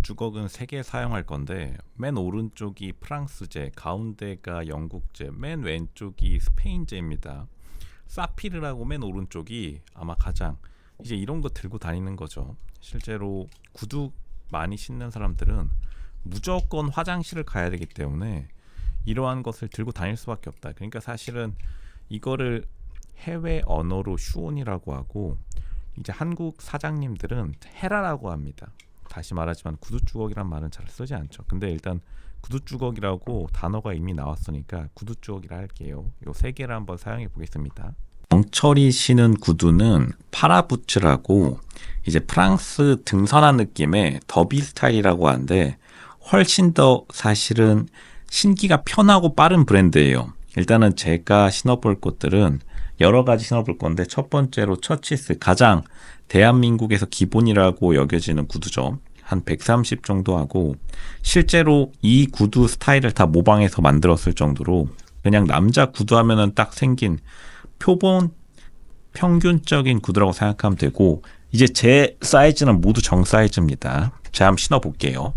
주걱은 3개 사용할 건데 맨 오른쪽이 프랑스제, 가운데가 영국제, 맨 왼쪽이 스페인제입니다. 사피르라고 맨 오른쪽이 아마 가장 이제 이런 거 들고 다니는 거죠. 실제로 구두 많이 신는 사람들은 무조건 화장실을 가야 되기 때문에 이러한 것을 들고 다닐 수밖에 없다. 그러니까 사실은 이거를 해외 언어로 슈온이라고 하고 이제 한국 사장님들은 헤라라고 합니다. 다시 말하지만 구두주걱이란 말은 잘 쓰지 않죠. 근데 일단 구두주걱이라고 단어가 이미 나왔으니까 구두주걱이라 할게요. 요 3개를 한번 사용해 보겠습니다. 영철이 신은 구두는 파라부츠라고 이제 프랑스 등산화 느낌의 더비 스타일이라고 하는데 훨씬 더 사실은 신기가 편하고 빠른 브랜드예요. 일단은 제가 신어볼 것들은 여러 가지 신어볼 건데 첫 번째로 처치스, 가장 대한민국에서 기본이라고 여겨지는 구두죠. 한 130 정도 하고 실제로 이 구두 스타일을 다 모방해서 만들었을 정도로 그냥 남자 구두 하면은 딱 생긴 표본 평균적인 구두라고 생각하면 되고 이제 제 사이즈는 모두 정 사이즈입니다. 제가 한번 신어볼게요.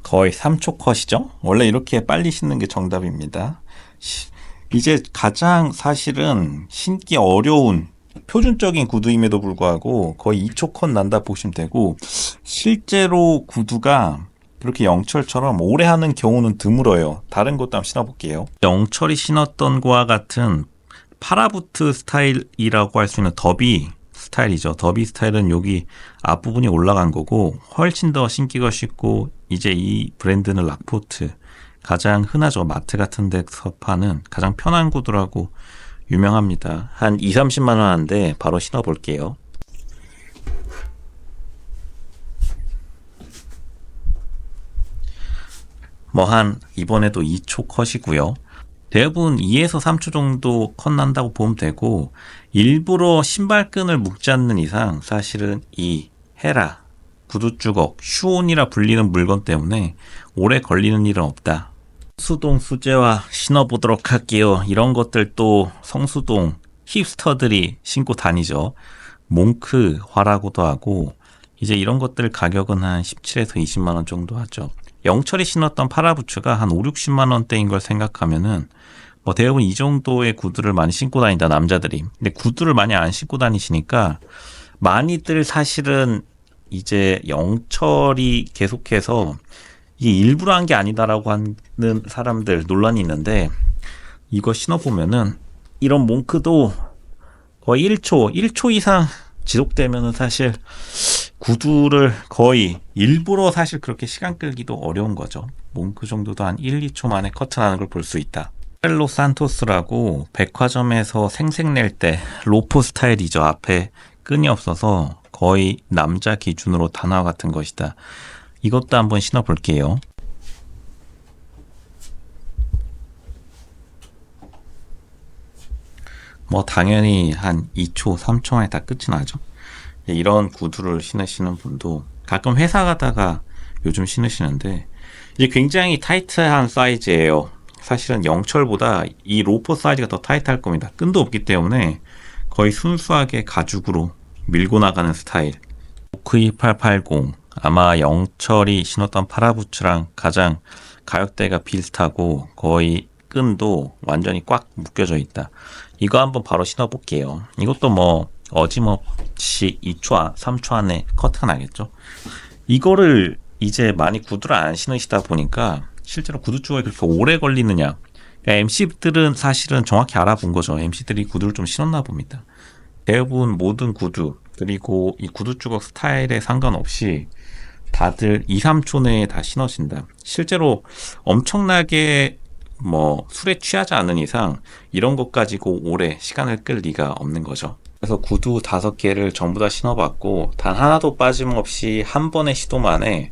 거의 3초 컷이죠? 원래 이렇게 빨리 신는 게 정답입니다. 이제 가장 사실은 신기 어려운 표준적인 구두임에도 불구하고 거의 2초 컷 난다 보시면 되고 실제로 구두가 그렇게 영철처럼 오래 하는 경우는 드물어요. 다른 것도 한번 신어볼게요. 영철이 신었던 거와 같은 파라부트 스타일이라고 할 수 있는 더비 스타일이죠. 더비 스타일은 여기 앞부분이 올라간 거고 훨씬 더 신기가 쉽고 이제 이 브랜드는 락포트 가장 흔하죠. 마트 같은 데서 파는 가장 편한 구두라고 유명합니다. 한 2-30만 원 하는데 바로 신어볼게요. 뭐 한 이번에도 2초 컷이고요. 대부분 2에서 3초 정도 컷 난다고 보면 되고 일부러 신발끈을 묶지 않는 이상 사실은 이 헤라, 구두주걱, 슈온이라 불리는 물건 때문에 오래 걸리는 일은 없다. 성수동 수제화 신어보도록 할게요. 이런 것들 또 성수동 힙스터들이 신고 다니죠. 몽크화라고도 하고 이제 이런 것들 가격은 한 17에서 20만 원 정도 하죠. 영철이 신었던 파라부츠가 한 5-60만 원대인 걸 생각하면은 뭐 대부분 이 정도의 구두를 많이 신고 다닌다 남자들이. 근데 구두를 많이 안 신고 다니시니까 많이들 사실은 이제 영철이 계속해서 이게 일부러 한 게 아니다라고 하는 사람들 논란이 있는데 이거 신어보면은 이런 몽크도 거의 1초 이상 지속되면은 사실 구두를 거의 일부러 사실 그렇게 시간 끌기도 어려운 거죠. 몽크 정도도 한 1-2초 만에 커트나는 걸 볼 수 있다. 헬로 산토스라고 백화점에서 생색낼 때 로포 스타일이죠. 앞에 끈이 없어서 거의 남자 기준으로 단화 같은 것이다. 이것도 한번 신어볼게요. 뭐 당연히 한 2초, 3초 만에 다 끝이 나죠. 이런 구두를 신으시는 분도 가끔 회사 가다가 요즘 신으시는데 이제 굉장히 타이트한 사이즈예요. 사실은 영철보다 이 로퍼 사이즈가 더 타이트할 겁니다. 끈도 없기 때문에 거의 순수하게 가죽으로 밀고 나가는 스타일. 오크2880 아마 영철이 신었던 파라부츠랑 가장 가격대가 비슷하고 거의 끈도 완전히 꽉 묶여져 있다. 이거 한번 바로 신어볼게요. 이것도 뭐 어짐없이 2초, 3초 안에 커트가 나겠죠. 이거를 이제 많이 구두를 안 신으시다 보니까 실제로 구두 쪽에 그렇게 오래 걸리느냐. MC들은 사실은 정확히 알아본 거죠. MC들이 구두를 좀 신었나 봅니다. 대부분 모든 구두 그리고 이 구두 주걱 스타일에 상관없이 다들 2-3초 내에 다 신어진다. 실제로 엄청나게 뭐 술에 취하지 않은 이상 이런 것 가지고 오래 시간을 끌 리가 없는 거죠. 그래서 구두 5개를 전부 다 신어봤고 단 하나도 빠짐없이 한 번의 시도 만에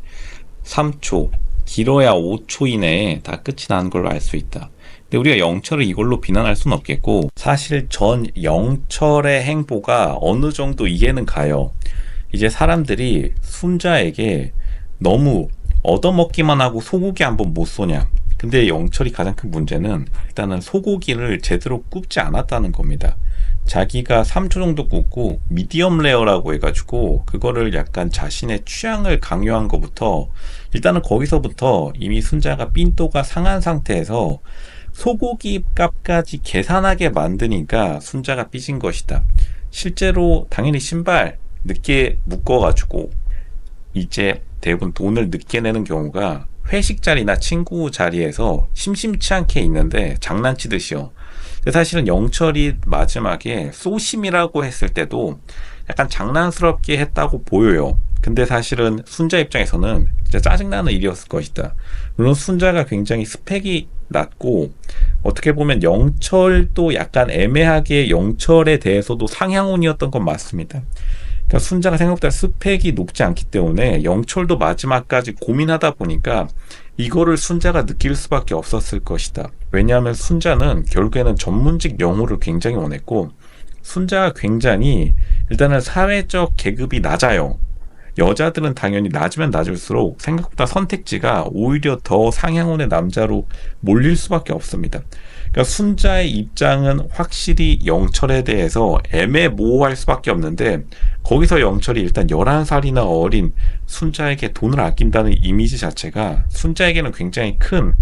3초, 길어야 5초 이내에 다 끝이 나는 걸로 알 수 있다. 근데 우리가 영철을 이걸로 비난할 수는 없겠고 사실 전 영철의 행보가 어느 정도 이해는 가요. 이제 사람들이 순자에게 너무 얻어먹기만 하고 소고기 한번 못 쏘냐. 근데 영철이 가장 큰 문제는 일단은 소고기를 제대로 굽지 않았다는 겁니다. 자기가 3초 정도 굽고 미디엄 레어라고 해가지고 그거를 약간 자신의 취향을 강요한 것부터 일단은 거기서부터 이미 순자가 삔또가 상한 상태에서 소고기 값까지 계산하게 만드니까 순자가 삐진 것이다. 실제로 당연히 신발 늦게 묶어가지고 이제 대부분 돈을 늦게 내는 경우가 회식 자리나 친구 자리에서 심심치 않게 있는데 장난치듯이요. 근데 사실은 영철이 마지막에 소심이라고 했을 때도 약간 장난스럽게 했다고 보여요. 근데 사실은 순자 입장에서는 진짜 짜증나는 일이었을 것이다. 물론 순자가 굉장히 스펙이 낮고 어떻게 보면 영철도 약간 애매하게 영철에 대해서도 상향혼이었던 건 맞습니다. 그러니까 순자가 생각보다 스펙이 높지 않기 때문에 영철도 마지막까지 고민하다 보니까 이거를 순자가 느낄 수밖에 없었을 것이다. 왜냐하면 순자는 결국에는 전문직 영호를 굉장히 원했고 순자가 굉장히 일단은 사회적 계급이 낮아요. 여자들은 당연히 낮으면 낮을수록 생각보다 선택지가 오히려 더 상향혼의 남자로 몰릴 수밖에 없습니다. 그러니까 순자의 입장은 확실히 영철에 대해서 애매모호할 수밖에 없는데 거기서 영철이 일단 11살이나 어린 순자에게 돈을 아낀다는 이미지 자체가 순자에게는 굉장히 큰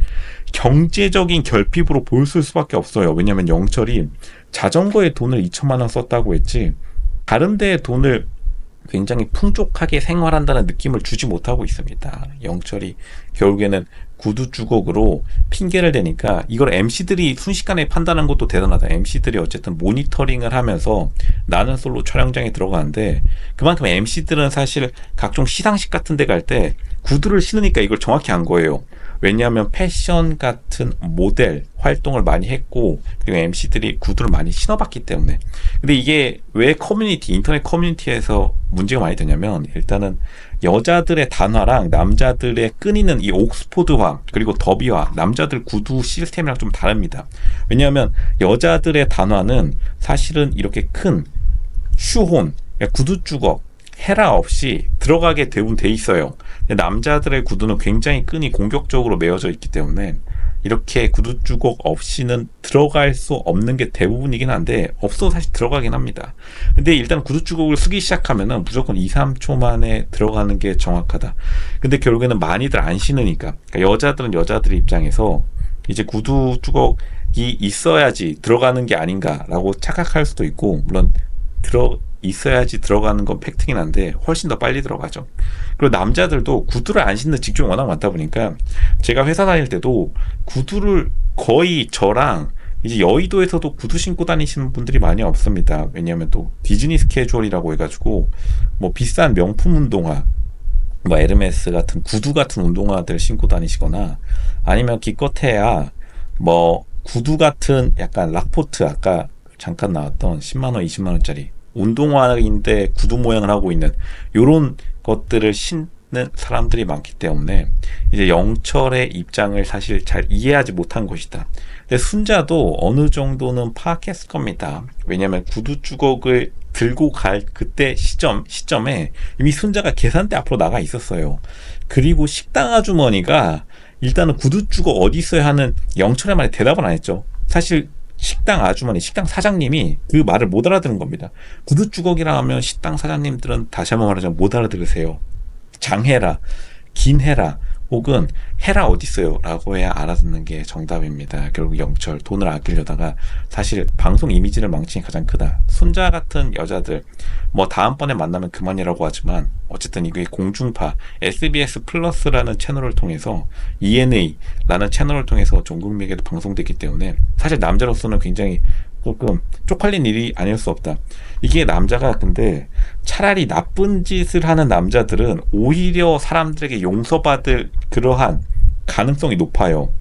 경제적인 결핍으로 보일 수밖에 없어요. 왜냐하면 영철이 자전거에 돈을 2천만 원 썼다고 했지 다른 데에 돈을 굉장히 풍족하게 생활한다는 느낌을 주지 못하고 있습니다. 영철이 결국에는 구두 주걱으로 핑계를 대니까 이걸 MC들이 순식간에 판단한 것도 대단하다. MC들이 어쨌든 모니터링을 하면서 나는 솔로 촬영장에 들어가는데 그만큼 MC들은 사실 각종 시상식 같은 데 갈 때 구두를 신으니까 이걸 정확히 안 거예요. 왜냐하면 패션 같은 모델 활동을 많이 했고 그리고 MC들이 구두를 많이 신어봤기 때문에. 근데 이게 왜 인터넷 커뮤니티에서 문제가 많이 되냐면 일단은 여자들의 단화랑 남자들의 끈이는 이 옥스포드화 그리고 더비화 남자들 구두 시스템이랑 좀 다릅니다. 왜냐하면 여자들의 단화는 사실은 이렇게 큰 슈혼 구두 주걱 헤라 없이 들어가게 대부분 돼 있어요. 근데 남자들의 구두는 굉장히 끈이 공격적으로 메어져 있기 때문에 이렇게 구두 주걱 없이는 들어갈 수 없는 게 대부분이긴 한데 없어도 사실 들어가긴 합니다. 근데 일단 구두 주걱을 쓰기 시작하면은 무조건 2, 3초 만에 들어가는 게 정확하다. 근데 결국에는 많이들 안 신으니까 그러니까 여자들은 여자들 입장에서 이제 구두 주걱이 있어야지 들어가는 게 아닌가라고 착각할 수도 있고 물론 있어야지 들어가는 건 팩트긴 한데 훨씬 더 빨리 들어가죠. 그리고 남자들도 구두를 안 신는 직종이 워낙 많다 보니까 제가 회사 다닐 때도 구두를 거의 저랑 이제 여의도에서도 구두 신고 다니시는 분들이 많이 없습니다. 왜냐하면 또 디즈니 스케줄이라고 해가지고 뭐 비싼 명품 운동화 뭐 에르메스 같은 구두 같은 운동화들 신고 다니시거나 아니면 기껏해야 뭐 구두 같은 약간 락포트 아까 잠깐 나왔던 10만원 20만원짜리 운동화인데 구두 모양을 하고 있는 요런 것들을 신는 사람들이 많기 때문에 이제 영철의 입장을 사실 잘 이해하지 못한 것이다. 근데 순자도 어느 정도는 파악했을 겁니다. 왜냐하면 구두 주걱을 들고 갈 그때 시점에 이미 순자가 계산대 앞으로 나가 있었어요. 그리고 식당 아주머니가 일단은 구두 주걱 어디 있어야 하는 영철의 말에 대답을 안 했죠. 사실 식당 아주머니, 식당 사장님이 그 말을 못 알아듣는 겁니다. 구두 주걱이라 하면 식당 사장님들은 다시 한번 말하자면 못 알아들으세요. 장해라, 긴해라, 혹은 해라 어딨어요 라고 해야 알아듣는 게 정답입니다. 결국 영철 돈을 아끼려다가 사실 방송 이미지를 망친 게 가장 크다. 순자 같은 여자들 뭐 다음번에 만나면 그만이라고 하지만 어쨌든 이게 공중파 SBS 플러스라는 채널을 통해서 ENA라는 채널을 통해서 전 국민에게도 방송됐기 때문에 사실 남자로서는 굉장히 조금 쪽팔린 일이 아닐 수 없다. 이게 남자가 근데 차라리 나쁜 짓을 하는 남자들은 오히려 사람들에게 용서받을 그러한 가능성이 높아요.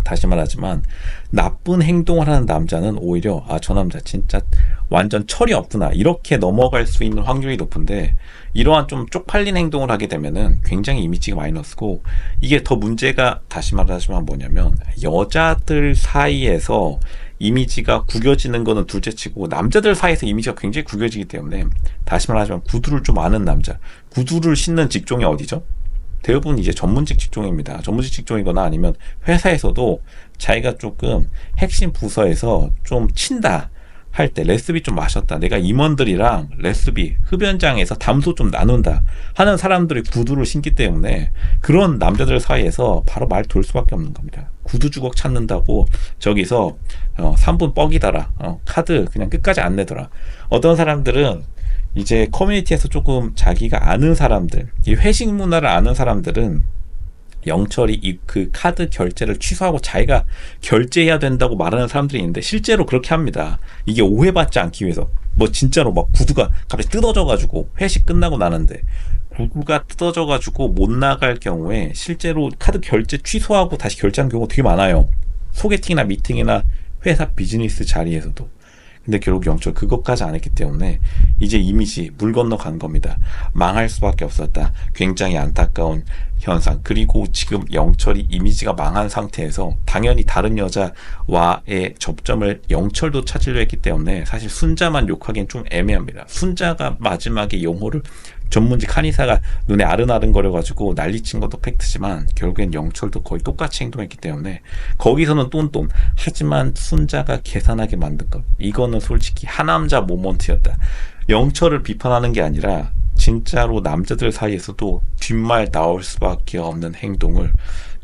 다시 말하지만 나쁜 행동을 하는 남자는 오히려 저 남자 진짜 완전 철이 없구나 이렇게 넘어갈 수 있는 확률이 높은데 이러한 좀 쪽팔린 행동을 하게 되면은 굉장히 이미지가 마이너스고 이게 더 문제가 다시 말하지만 뭐냐면 여자들 사이에서 이미지가 구겨지는 거는 둘째치고 남자들 사이에서 이미지가 굉장히 구겨지기 때문에 다시 말하자면 구두를 좀 아는 남자 구두를 신는 직종이 어디죠? 대부분 이제 전문직 직종입니다. 전문직 직종이거나 아니면 회사에서도 자기가 조금 핵심 부서에서 좀 친다 할 때 레스비 좀 마셨다. 내가 임원들이랑 레스비 흡연장에서 담소 좀 나눈다 하는 사람들이 구두를 신기 때문에 그런 남자들 사이에서 바로 말 돌 수밖에 없는 겁니다. 구두 주걱 찾는다고 저기서 3분 뻑이더라. 카드 그냥 끝까지 안 내더라. 어떤 사람들은 이제 커뮤니티에서 조금 자기가 아는 사람들, 이 회식 문화를 아는 사람들은 영철이 그 카드 결제를 취소하고 자기가 결제해야 된다고 말하는 사람들이 있는데 실제로 그렇게 합니다. 이게 오해받지 않기 위해서. 뭐 진짜로 막 구두가 갑자기 뜯어져가지고 회식 끝나고 나는데 구두가 뜯어져가지고 못 나갈 경우에 실제로 카드 결제 취소하고 다시 결제하는 경우가 되게 많아요. 소개팅이나 미팅이나 회사 비즈니스 자리에서도. 근데 결국 영철 그것까지 안 했기 때문에 이제 이미지 물 건너간 겁니다. 망할 수밖에 없었다. 굉장히 안타까운 현상. 그리고 지금 영철이 이미지가 망한 상태에서 당연히 다른 여자와의 접점을 영철도 찾으려 했기 때문에 사실 순자만 욕하기엔 좀 애매합니다. 순자가 마지막에 용호를 전문직 한의사가 눈에 아른아른거려가지고 난리친 것도 팩트지만 결국엔 영철도 거의 똑같이 행동했기 때문에 거기서는 똔똔. 하지만 순자가 계산하게 만든 것, 이거는 솔직히 하남자 모먼트였다. 영철을 비판하는 게 아니라 진짜로 남자들 사이에서도 뒷말 나올 수밖에 없는 행동을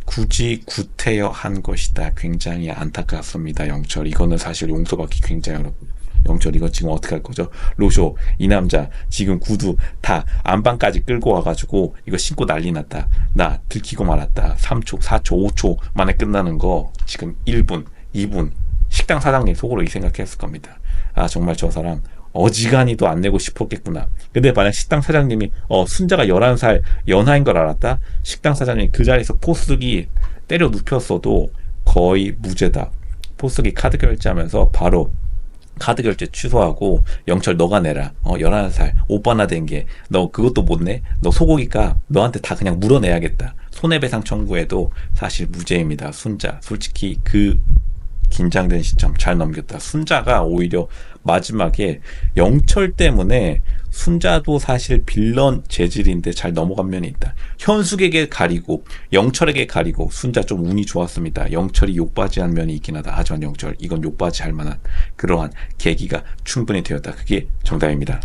굳이 구태여 한 것이다. 굉장히 안타깝습니다. 영철 이거는 사실 용서받기 굉장히 어렵고, 영철 이거 지금 어떻게 할 거죠? 로쇼 이 남자 지금 구두 다 안방까지 끌고 와가지고 이거 신고 난리 났다. 나 들키고 말았다. 3초 4초 5초 만에 끝나는 거 지금 1분 2분 식당 사장님 속으로 이 생각했을 겁니다. 아 정말 저 사람 어지간히도 안 내고 싶었겠구나. 근데 만약 식당 사장님이 순자가 11살 연하인 걸 알았다? 식당 사장님이 그 자리에서 포스기 때려 눕혔어도 거의 무죄다. 포스기 카드 결제하면서 바로 카드 결제 취소하고 영철 너가 내라. 11살 오빠나 된 게 너 그것도 못 내? 너 소고기값 너한테 다 그냥 물어내야겠다. 손해배상 청구해도 사실 무죄입니다. 순자 솔직히 그 긴장된 시점 잘 넘겼다. 순자가 오히려 마지막에 영철 때문에 순자도 사실 빌런 재질인데 잘 넘어간 면이 있다. 현숙에게 가리고 영철에게 가리고 순자 좀 운이 좋았습니다. 영철이 욕바지한 면이 있긴 하다. 하지만 영철 이건 욕바지 할 만한 그러한 계기가 충분히 되었다. 그게 정답입니다.